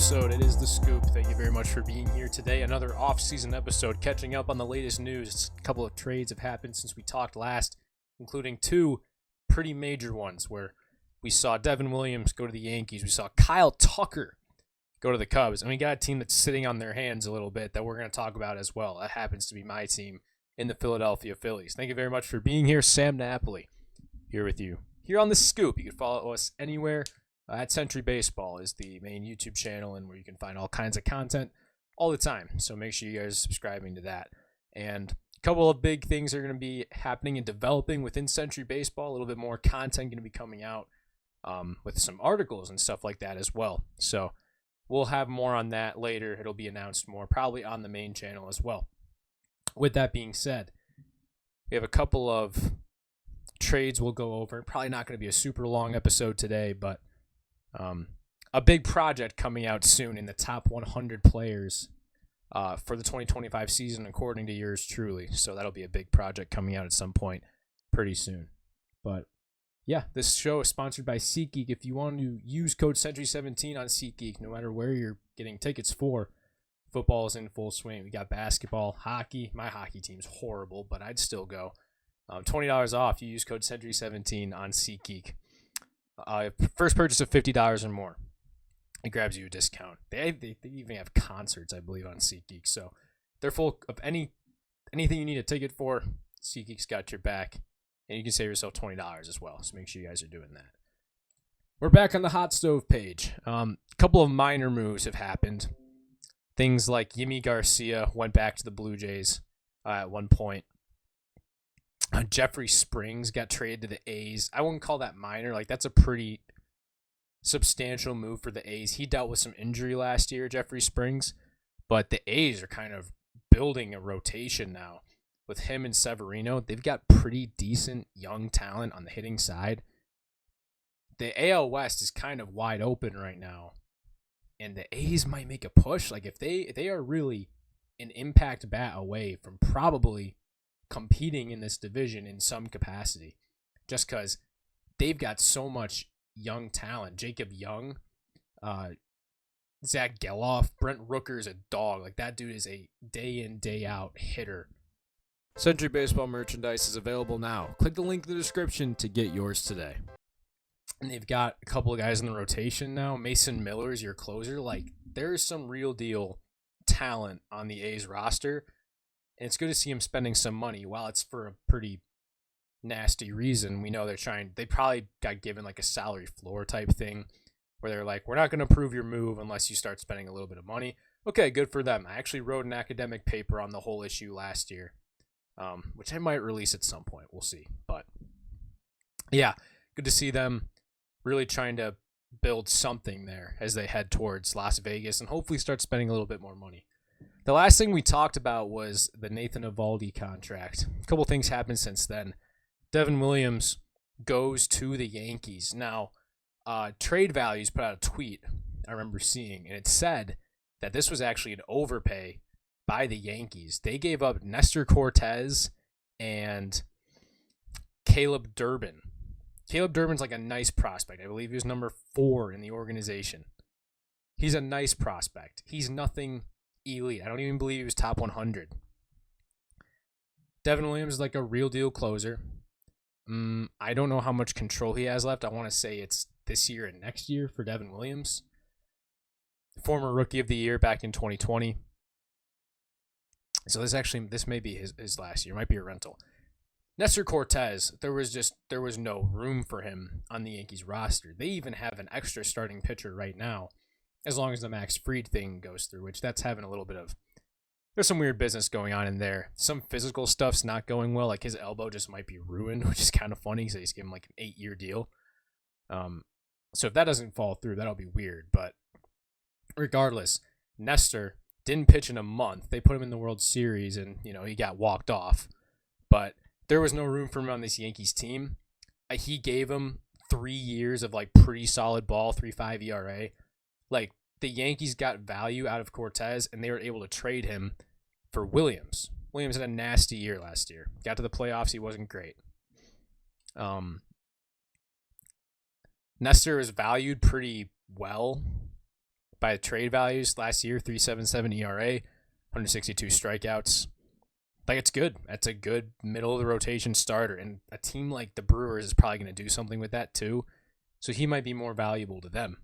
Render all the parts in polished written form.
episode. It is The Scoop. Thank you very much for being here today. Another off-season episode, catching up on the latest news. A couple of trades have happened since we talked last, including two pretty major ones where we saw Devin Williams go to the Yankees. We saw Kyle Tucker go to the Cubs. And we got a team that's sitting on their hands a little bit that we're going to talk about as well. That happens to be my team in the Philadelphia Phillies. Thank you very much for being here. Sam Napoli here with you. Here on The Scoop, you can follow us anywhere. At Century Baseball is the main YouTube channel and where you can find all kinds of content all the time. So make sure you guys are subscribing to that. And a couple of big things are going to be happening and developing within Century Baseball. A little bit more content going to be coming out with some articles and stuff like that as well. So we'll have more on that later. It'll be announced more probably on the main channel as well. With that being said, we have a couple of trades we'll go over. Probably not going to be a super long episode today, but a big project coming out soon in the top 100 players for the 2025 season, according to yours truly. So that'll be a big project coming out at some point pretty soon. But yeah, this show is sponsored by SeatGeek. If you want to use code Century17 on SeatGeek, no matter where you're getting tickets for, football is in full swing. We got basketball, hockey. My hockey team's horrible, but I'd still go. $20 off. You use code Century17 on SeatGeek. First purchase of $50 or more, it grabs you a discount. They even have concerts, I believe, on SeatGeek. So they're full of anything you need a ticket for. SeatGeek's got your back, and you can save yourself $20 as well. So make sure you guys are doing that. We're back on the hot stove page. A couple of minor moves have happened. Things like Yimi Garcia went back to the Blue Jays at one point. Jeffrey Springs got traded to the A's. I wouldn't call that minor. Like, that's a pretty substantial move for the A's. He dealt with some injury last year, Jeffrey Springs, but the A's are kind of building a rotation now with him and Severino. They've got pretty decent young talent on the hitting side. The AL West is kind of wide open right now, and the A's might make a push. Like, if they are really an impact bat away from probably competing in this division in some capacity, just because they've got so much young talent. Jacob Young, Zach Geloff, Brent Rooker's a dog. Like, that dude is a day in, day out hitter. Century Baseball merchandise is available now. Click the link in the description to get yours today. And they've got a couple of guys in the rotation now. Mason Miller is your closer. Like, there's some real deal talent on the A's roster. And it's good to see him spending some money. While it's for a pretty nasty reason, we know they probably got given like a salary floor type thing where they're like, we're not going to approve your move unless you start spending a little bit of money. Okay, good for them. I actually wrote an academic paper on the whole issue last year, which I might release at some point. We'll see. But yeah, good to see them really trying to build something there as they head towards Las Vegas and hopefully start spending a little bit more money. The last thing we talked about was the Nathan Eovaldi contract. A couple things happened since then. Devin Williams goes to the Yankees. Now, Trade Values put out a tweet I remember seeing, and it said that this was actually an overpay by the Yankees. They gave up Nestor Cortez and Caleb Durbin. Caleb Durbin's like a nice prospect. I believe he was number 4 in the organization. He's a nice prospect. He's nothing elite. I don't even believe he was top 100. Devin Williams is like a real deal closer. I don't know how much control he has left. I want to say it's this year and next year for Devin Williams. Former Rookie of the Year back in 2020. So this may be his last year. It might be a rental. Nestor Cortez, there was no room for him on the Yankees roster. They even have an extra starting pitcher right now, as long as the Max Fried thing goes through, which that's having a little bit of, there's some weird business going on in there. Some physical stuff's not going well. Like, his elbow just might be ruined, which is kind of funny because they just gave him like an 8-year deal. So if that doesn't fall through, that'll be weird. But regardless, Nestor didn't pitch in a month. They put him in the World Series and, he got walked off. But there was no room for him on this Yankees team. He gave him 3 years of like pretty solid ball, 3.5 ERA. Like, the Yankees got value out of Cortez, and they were able to trade him for Williams. Williams had a nasty year last year. Got to the playoffs, he wasn't great. Nestor is valued pretty well by trade values last year, 3.77 ERA, 162 strikeouts. Like, it's good. That's a good middle of the rotation starter. And a team like the Brewers is probably going to do something with that too. So he might be more valuable to them.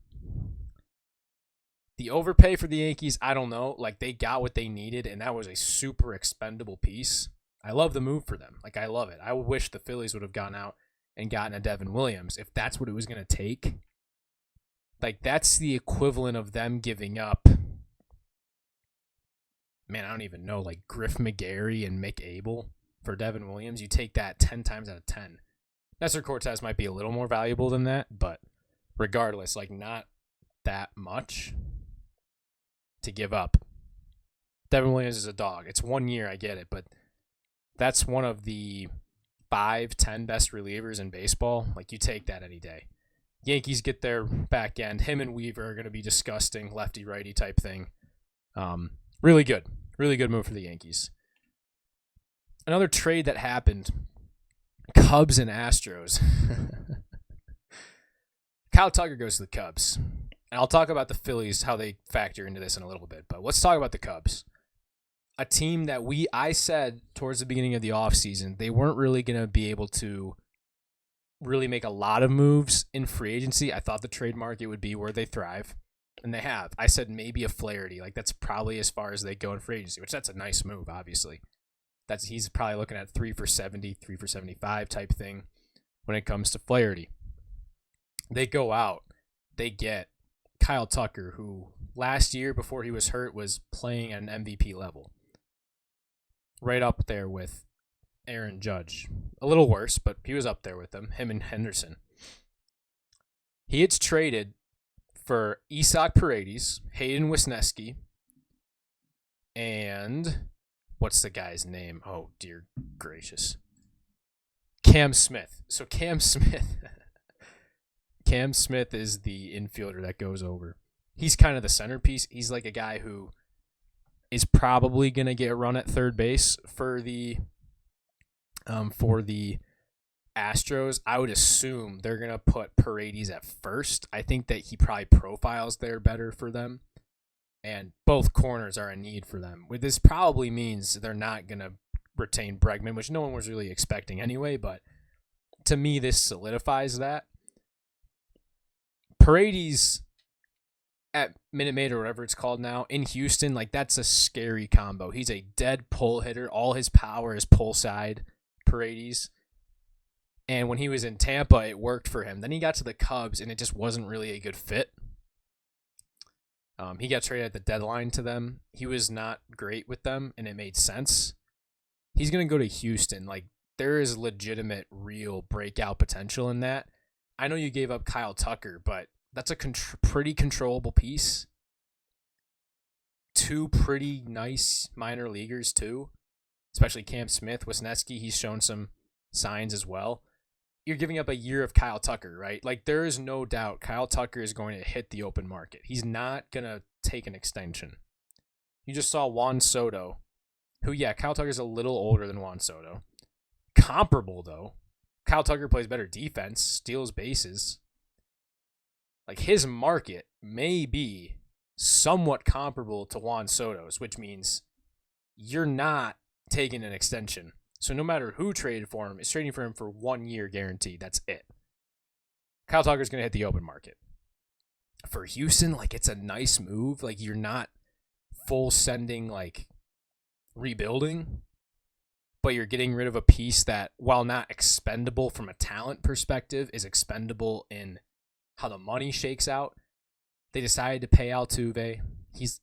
The overpay for the Yankees, I don't know. Like, they got what they needed, and that was a super expendable piece. I love the move for them. Like, I love it. I wish the Phillies would have gone out and gotten a Devin Williams if that's what it was going to take. Like, that's the equivalent of them giving up, man, I don't even know, like Griff McGarry and Mick Abel for Devin Williams. You take that 10 times out of 10. Nestor Cortez might be a little more valuable than that, but regardless, like, not that much to give up. Devin Williams is a dog. It's 1 year, I get it, but that's one of the 5-10 best relievers in baseball. Like, you take that any day. Yankees get their back end. Him and Weaver are going to be disgusting, lefty-righty type thing. Really good. Really good move for the Yankees. Another trade that happened, Cubs and Astros. Kyle Tucker goes to the Cubs. And I'll talk about the Phillies, how they factor into this in a little bit. But let's talk about the Cubs. A team that I said towards the beginning of the offseason, they weren't really going to be able to really make a lot of moves in free agency. I thought the trade market would be where they thrive. And they have. I said maybe a Flaherty. Like, that's probably as far as they go in free agency, which that's a nice move, obviously. He's probably looking at 3 for 70, 3 for 75 type thing when it comes to Flaherty. They go out. They get Kyle Tucker, who last year before he was hurt was playing at an MVP level. Right up there with Aaron Judge. A little worse, but he was up there with them, him and Henderson. He gets traded for Isaac Paredes, Hayden Wesneski, and what's the guy's name? Oh, dear gracious. Cam Smith. So Cam Smith is the infielder that goes over. He's kind of the centerpiece. He's like a guy who is probably going to get a run at third base for the Astros. I would assume they're going to put Paredes at first. I think that he probably profiles there better for them. And both corners are a need for them. This probably means they're not going to retain Bregman, which no one was really expecting anyway. But to me, this solidifies that. Paredes at Minute Maid or whatever it's called now in Houston, like, that's a scary combo. He's a dead pull hitter. All his power is pull side Paredes. And when he was in Tampa, it worked for him. Then he got to the Cubs, and it just wasn't really a good fit. He got traded at the deadline to them. He was not great with them, and it made sense. He's going to go to Houston. Like, there is legitimate, real breakout potential in that. I know you gave up Kyle Tucker, but that's a pretty controllable piece. 2 pretty nice minor leaguers, too. Especially Cam Smith. Wesneski, he's shown some signs as well. You're giving up a year of Kyle Tucker, right? Like, there is no doubt Kyle Tucker is going to hit the open market. He's not going to take an extension. You just saw Juan Soto, who, yeah, Kyle Tucker's a little older than Juan Soto. Comparable, though. Kyle Tucker plays better defense, steals bases. Like, his market may be somewhat comparable to Juan Soto's, which means you're not taking an extension. So no matter who traded for him, is trading for him for 1 year guaranteed. That's it. Kyle Tucker's going to hit the open market. For Houston, like, it's a nice move. Like, you're not full sending, like, rebuilding, but you're getting rid of a piece that, while not expendable from a talent perspective, is expendable in how the money shakes out. They decided to pay Altuve. He's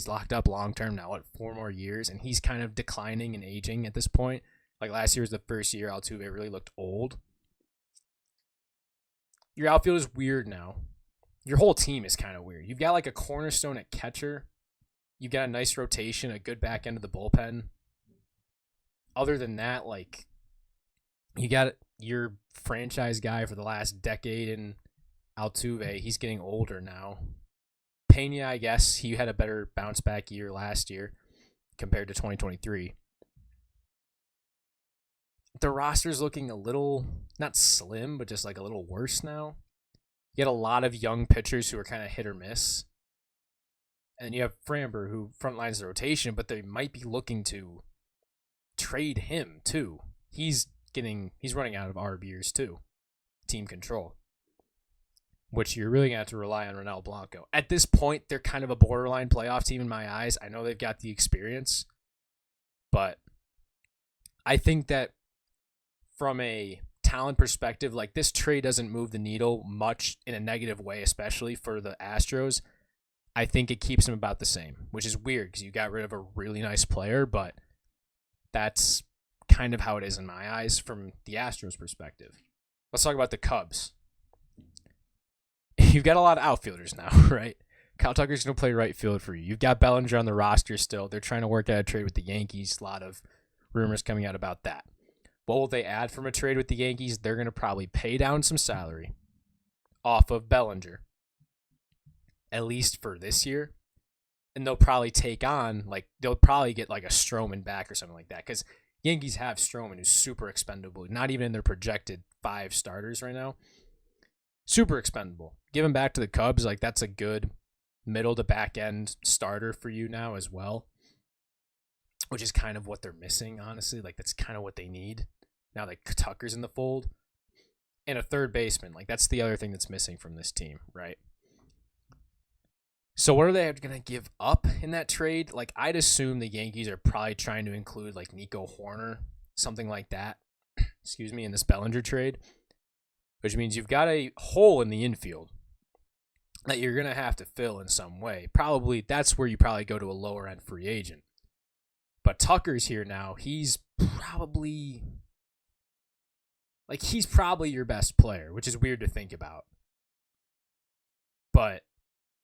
locked up long term now, 4 more years, and he's kind of declining and aging at this point. Like, last year was the first year Altuve really looked old. Your outfield is weird now. Your whole team is kind of weird. You've got like a cornerstone at catcher. You've got a nice rotation, a good back end of the bullpen. Other than that, like, you got your franchise guy for the last decade in Altuve. He's getting older now. Pena, I guess, he had a better bounce back year last year compared to 2023. The roster's looking a little, not slim, but just like a little worse now. You get a lot of young pitchers who are kind of hit or miss. And you have Framber, who frontlines the rotation, but they might be looking to trade him too. He's running out of RBers too. Team control. Which you're really going to have to rely on Ronel Blanco. At this point, they're kind of a borderline playoff team in my eyes. I know they've got the experience, but I think that from a talent perspective, like this trade doesn't move the needle much in a negative way, especially for the Astros. I think it keeps them about the same, which is weird because you got rid of a really nice player, but that's kind of how it is in my eyes from the Astros perspective. Let's talk about the Cubs. You've got a lot of outfielders now, right? Kyle Tucker's going to play right field for you. You've got Bellinger on the roster still. They're trying to work out a trade with the Yankees. A lot of rumors coming out about that. What will they add from a trade with the Yankees? They're going to probably pay down some salary off of Bellinger, at least for this year. And they'll probably take on, they'll probably get like a Stroman back or something like that. Because Yankees have Stroman, who's super expendable. Not even in their projected 5 starters right now. Super expendable. Give him back to the Cubs. That's a good middle to back end starter for you now as well. Which is kind of what they're missing, honestly. That's kind of what they need. Now that Tucker's in the fold. And a third baseman. That's the other thing that's missing from this team, right? So what are they going to give up in that trade? I'd assume the Yankees are probably trying to include Nico Horner, something like that, in this Bellinger trade. Which means you've got a hole in the infield that you're going to have to fill in some way. Probably that's where you probably go to a lower end free agent. But Tucker's here now. He's probably your best player, which is weird to think about. But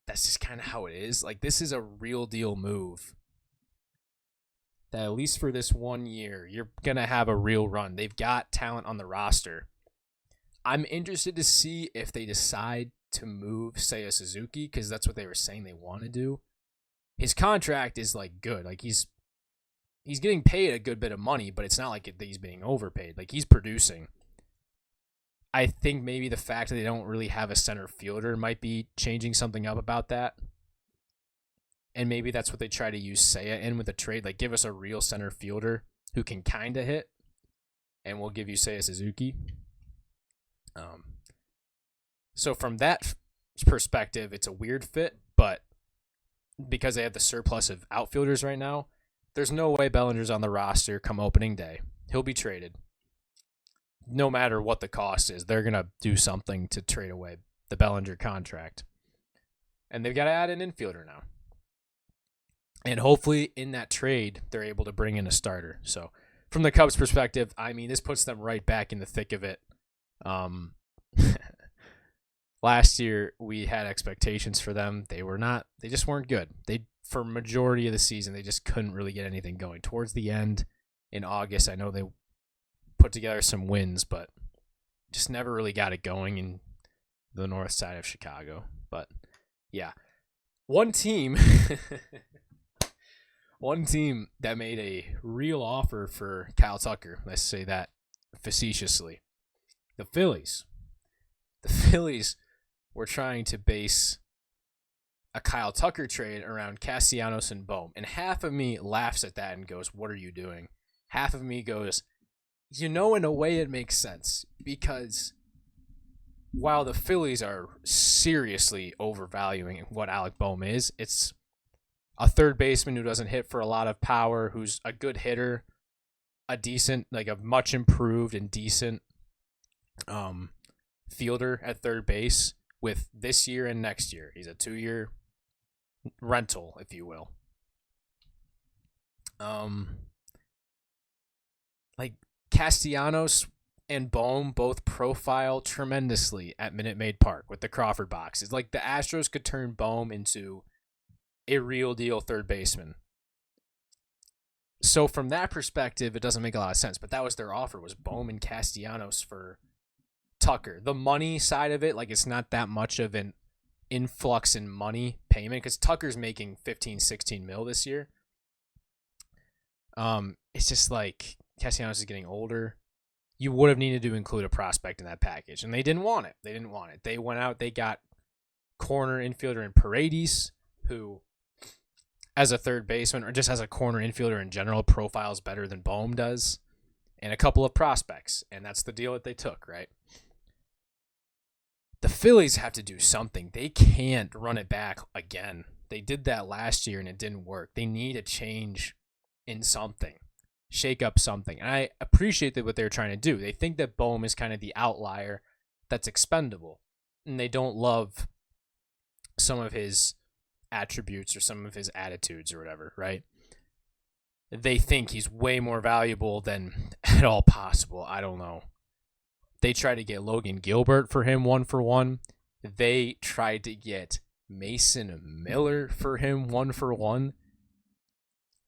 that's just kind of how it is. This is a real deal move. That at least for this 1 year, you're going to have a real run. They've got talent on the roster. I'm interested to see if they decide to move Seiya Suzuki, because that's what they were saying they want to do. His contract is good. He's getting paid a good bit of money, but it's not like he's being overpaid. He's producing. I think maybe the fact that they don't really have a center fielder might be changing something up about that. And maybe that's what they try to use Seiya in with a trade. Give us a real center fielder who can kind of hit, and we'll give you Seiya Suzuki. So from that perspective, it's a weird fit, but because they have the surplus of outfielders right now, there's no way Bellinger's on the roster come opening day. He'll be traded. No matter what the cost is, they're going to do something to trade away the Bellinger contract. And they've got to add an infielder now. And hopefully in that trade, they're able to bring in a starter. So from the Cubs' perspective, this puts them right back in the thick of it. Last year we had expectations for them. They just weren't good. For majority of the season, they just couldn't really get anything going. Towards the end in August, I know they put together some wins, but just never really got it going in the north side of Chicago. But yeah, one team that made a real offer for Kyle Tucker, let's say that facetiously. The Phillies. The Phillies were trying to base a Kyle Tucker trade around Castellanos and Bohm. And half of me laughs at that and goes, what are you doing? Half of me goes, in a way it makes sense. Because while the Phillies are seriously overvaluing what Alec Bohm is, it's a third baseman who doesn't hit for a lot of power, who's a good hitter, a decent, a much improved and decent fielder at third base with this year and next year. He's a 2-year rental, if you will. Castellanos and Bohm both profile tremendously at Minute Maid Park with the Crawford box. It's the Astros could turn Bohm into a real deal third baseman. So from that perspective, it doesn't make a lot of sense. But that was their offer, was Bohm and Castellanos for Tucker. The money side of it, it's not that much of an influx in money payment because Tucker's making 15-16 mil this year. It's just Castellanos is getting older. You would have needed to include a prospect in that package, and they didn't want it. They went out, they got corner infielder in Paredes, who as a third baseman or just as a corner infielder in general profiles better than Bohm does, and a couple of prospects, and that's the deal that they took, right? The Phillies have to do something. They can't run it back again. They did that last year and it didn't work. They need a change in something. Shake up something. And I appreciate that what they're trying to do. They think that Bohm is kind of the outlier that's expendable. And they don't love some of his attributes or some of his attitudes or whatever, right? They think he's way more valuable than at all possible. I don't know. They tried to get Logan Gilbert for him 1-for-1. They tried to get Mason Miller for him 1-for-1.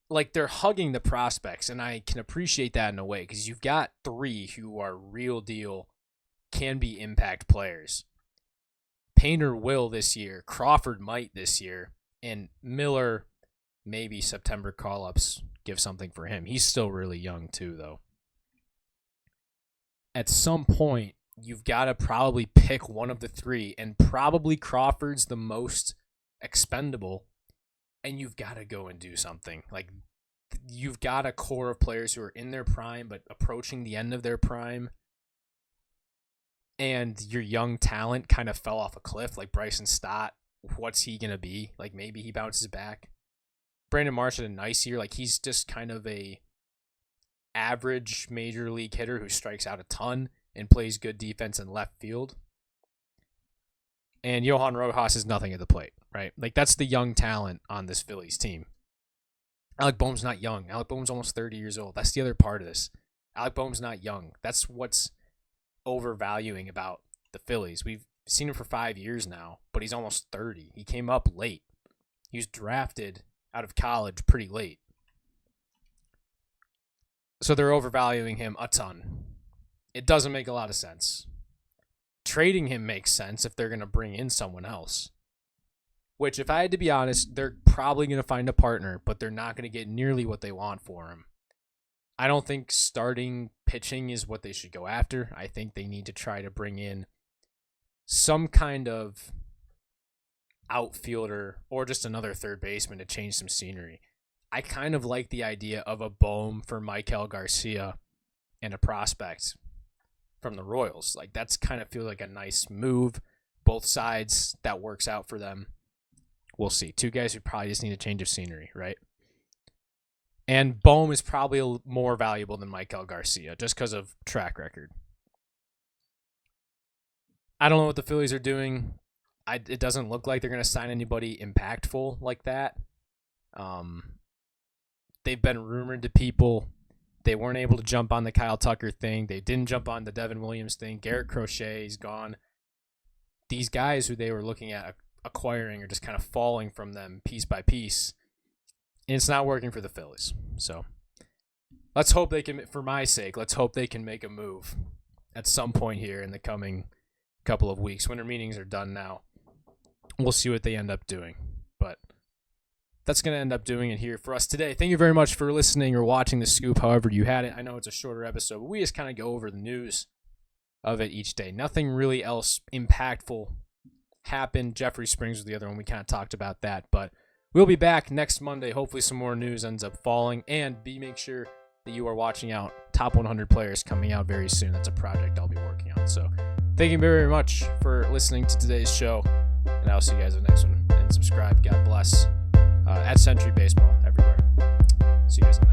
Like, they're hugging the prospects, and I can appreciate that in a way because you've got three who are real deal, can be impact players. Painter will this year, Crawford might this year, and Miller, maybe September call-ups give something for him. He's still really young too, though. At some point, you've got to probably pick one of the three, and probably Crawford's the most expendable, and you've got to go and do something. Like, you've got a core of players who are in their prime but approaching the end of their prime, and your young talent kind of fell off a cliff, like Bryson Stott. What's he going to be? Like, maybe he bounces back. Brandon Marsh had a nice year. Like, he's just kind of a average major league hitter who strikes out a ton and plays good defense in left field. And Johan Rojas is nothing at the plate, right? Like, that's the young talent on this Phillies team. Alec Bohm's not young. Alec Bohm's almost 30 years old. That's the other part of this. Alec Bohm's not young. That's what's overvaluing about the Phillies. We've seen him for 5 years now, but he's almost 30. He came up late. He was drafted out of college pretty late. So they're overvaluing him a ton. It doesn't make a lot of sense. Trading him makes sense if they're going to bring in someone else. Which, if I had to be honest, they're probably going to find a partner, but they're not going to get nearly what they want for him. I don't think starting pitching is what they should go after. I think they need to try to bring in some kind of outfielder or just another third baseman to change some scenery. I kind of like the idea of a Bohm for Maikel Garcia and a prospect from the Royals. Like, that's kind of feels like a nice move. Both sides, that works out for them. We'll see. Two guys who probably just need a change of scenery, right? And Bohm is probably more valuable than Maikel Garcia just because of track record. I don't know what the Phillies are doing. It doesn't look like they're going to sign anybody impactful like that. They've been rumored to people. They weren't able to jump on the Kyle Tucker thing. They didn't jump on the Devin Williams thing. Garrett Crochet is gone. These guys who they were looking at acquiring are just kind of falling from them piece by piece. And it's not working for the Phillies. So let's hope they can, for my sake, let's hope they can make a move at some point here in the coming couple of weeks. Winter meetings are done now. We'll see what they end up doing. But that's going to end up doing it here for us today. Thank you very much for listening or watching the Scoop, however you had it. I know it's a shorter episode, but we just kind of go over the news of it each day. Nothing really else impactful happened. Jeffrey Springs was the other one. We kind of talked about that, but we'll be back next Monday. Hopefully some more news ends up falling, and make sure that you are watching out Top 100 Players coming out very soon. That's a project I'll be working on. So thank you very much for listening to today's show, and I'll see you guys in the next one. And subscribe. God bless. At Century Baseball everywhere. See you guys.